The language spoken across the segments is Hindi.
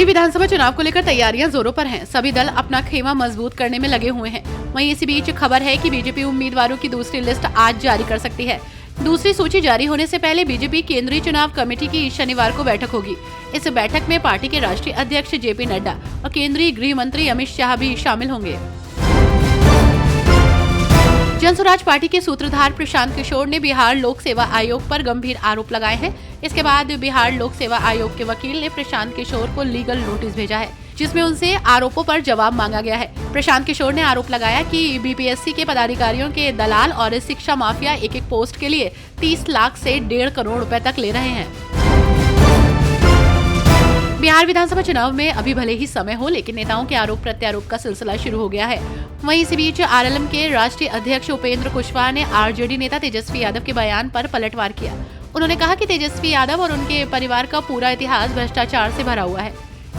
दिल्ली विधानसभा चुनाव को लेकर तैयारियां जोरों पर हैं। सभी दल अपना खेमा मजबूत करने में लगे हुए हैं। वहीं इसी बीच खबर है कि बीजेपी उम्मीदवारों की दूसरी लिस्ट आज जारी कर सकती है। दूसरी सूची जारी होने से पहले बीजेपी केंद्रीय चुनाव कमेटी की शनिवार को बैठक होगी। इस बैठक में पार्टी के राष्ट्रीय अध्यक्ष जेपी नड्डा और केंद्रीय गृह मंत्री अमित शाह भी शामिल होंगे। जनसुराज पार्टी के सूत्रधार प्रशांत किशोर ने बिहार लोक सेवा आयोग पर गंभीर आरोप लगाए हैं। इसके बाद बिहार लोक सेवा आयोग के वकील ने प्रशांत किशोर को लीगल नोटिस भेजा है, जिसमें उनसे आरोपों पर जवाब मांगा गया है। प्रशांत किशोर ने आरोप लगाया कि बीपीएससी के पदाधिकारियों के दलाल और शिक्षा माफिया एक पोस्ट के लिए 30 लाख से 1.5 करोड़ रुपए तक ले रहे हैं। बिहार विधानसभा चुनाव में अभी भले ही समय हो, लेकिन नेताओं के आरोप प्रत्यारोप का सिलसिला शुरू हो गया है। वहीं इसी बीच आरएलएम के राष्ट्रीय अध्यक्ष उपेंद्र कुशवाहा ने आरजेडी नेता तेजस्वी यादव के बयान पर पलटवार किया। उन्होंने कहा कि तेजस्वी यादव और उनके परिवार का पूरा इतिहास भ्रष्टाचार से भरा हुआ है।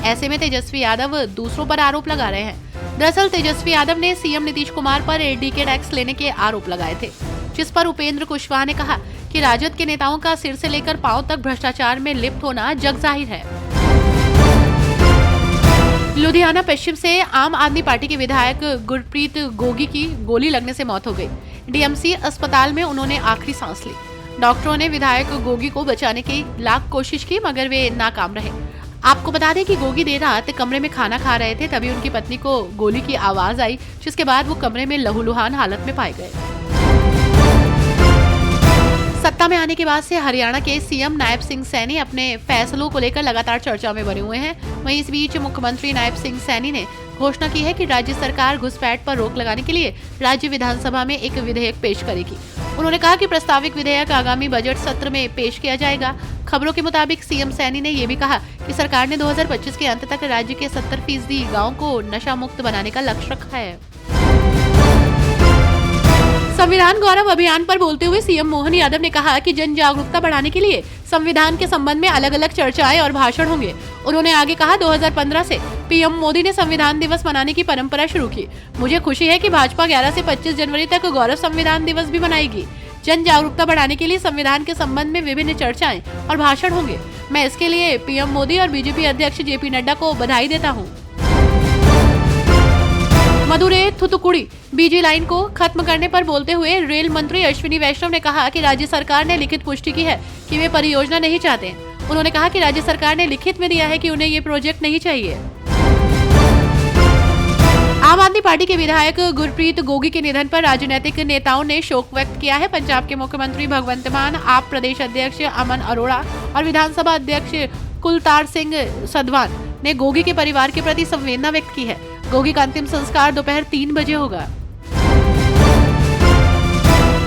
ऐसे में तेजस्वी यादव दूसरों पर आरोप लगा रहे हैं। दरअसल तेजस्वी यादव ने सीएम नीतीश कुमार पर एडीके टैक्स लेने के आरोप लगाए थे, जिस पर उपेंद्र कुशवाहा ने कहा कि राजद के नेताओं का सिर से लेकर पांव तक भ्रष्टाचार में लिप्त होना जगजाहिर है। लुधियाना पश्चिम से आम आदमी पार्टी के विधायक गुरप्रीत गोगी की गोली लगने से मौत हो गई। डीएमसी अस्पताल में उन्होंने आखिरी सांस ली। डॉक्टरों ने विधायक गोगी को बचाने की लाख कोशिश की, मगर वे नाकाम रहे। आपको बता दें कि गोगी देर रात कमरे में खाना खा रहे थे, तभी उनकी पत्नी को गोली की आवाज आई, जिसके बाद वो कमरे में लहूलुहान हालत में पाए गए। सत्ता में आने के बाद से हरियाणा के सीएम नायब सिंह सैनी अपने फैसलों को लेकर लगातार चर्चा में बने हुए हैं। वहीं इस बीच मुख्यमंत्री नायब सिंह सैनी ने घोषणा की है कि राज्य सरकार घुसपैठ पर रोक लगाने के लिए राज्य विधानसभा में एक विधेयक पेश करेगी। उन्होंने कहा कि प्रस्तावित विधेयक आगामी बजट सत्र में पेश किया जाएगा। खबरों के मुताबिक सीएम सैनी ने ये भी कहा कि सरकार ने 2025 के अंत तक राज्य के 70% गाँव को नशा मुक्त बनाने का लक्ष्य रखा है। संविधान गौरव अभियान पर बोलते हुए सीएम मोहन यादव ने कहा कि जन जागरूकता बढ़ाने के लिए संविधान के संबंध में अलग अलग चर्चाएं और भाषण होंगे। उन्होंने आगे कहा, 2015 से पीएम मोदी ने संविधान दिवस मनाने की परंपरा शुरू की। मुझे खुशी है कि भाजपा 11 से 25 जनवरी तक गौरव संविधान दिवस भी मनाएगी। जन जागरूकता बढ़ाने के लिए संविधान के संबंध में विभिन्न चर्चाएं और भाषण होंगे। मैं इसके लिए पीएम मोदी और बीजेपी अध्यक्ष जेपी नड्डा को बधाई देता हूँ। मदुरै थूथुकुडी बीजी लाइन को खत्म करने पर बोलते हुए रेल मंत्री अश्विनी वैष्णव ने कहा कि राज्य सरकार ने लिखित पुष्टि की है कि वे परियोजना नहीं चाहते। उन्होंने कहा कि राज्य सरकार ने लिखित में दिया है कि उन्हें ये प्रोजेक्ट नहीं चाहिए। आम आदमी पार्टी के विधायक गुरप्रीत गोगी के निधन पर राजनीतिक नेताओं ने शोक व्यक्त किया है। पंजाब के मुख्यमंत्री भगवंत मान, आप प्रदेश अध्यक्ष अमन अरोड़ा और विधानसभा अध्यक्ष कुलतार सिंह सधवान ने गोगी के परिवार के प्रति संवेदना व्यक्त की है। गोगी का अंतिम संस्कार दोपहर 3 बजे होगा।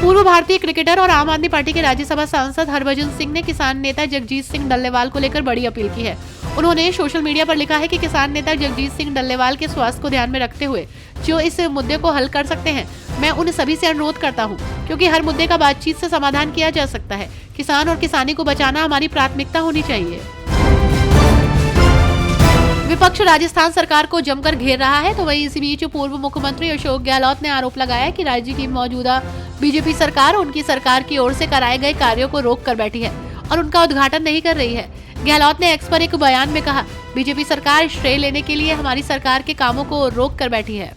पूर्व भारतीय क्रिकेटर और आम आदमी पार्टी के राज्यसभा सांसद हरभजन सिंह ने किसान नेता जगजीत सिंह डल्लेवाल को लेकर बड़ी अपील की है। उन्होंने सोशल मीडिया पर लिखा है कि किसान नेता जगजीत सिंह डल्लेवाल के स्वास्थ्य को ध्यान में रखते हुए जो इस मुद्दे को हल कर सकते हैं, मैं उन सभी से अनुरोध करता हूं, क्योंकि हर मुद्दे का बातचीत से समाधान किया जा सकता है। किसान और किसानी को बचाना हमारी प्राथमिकता होनी चाहिए। विपक्ष राजस्थान सरकार को जमकर घेर रहा है, तो वहीं इसी बीच पूर्व मुख्यमंत्री अशोक गहलोत ने आरोप लगाया कि राज्य की मौजूदा बीजेपी सरकार उनकी सरकार की ओर से कराए गए कार्यों को रोक कर बैठी है और उनका उद्घाटन नहीं कर रही है। गहलोत ने एक्स पर एक बयान में कहा, बीजेपी सरकार श्रेय लेने के लिए हमारी सरकार के कामों को रोक कर बैठी है।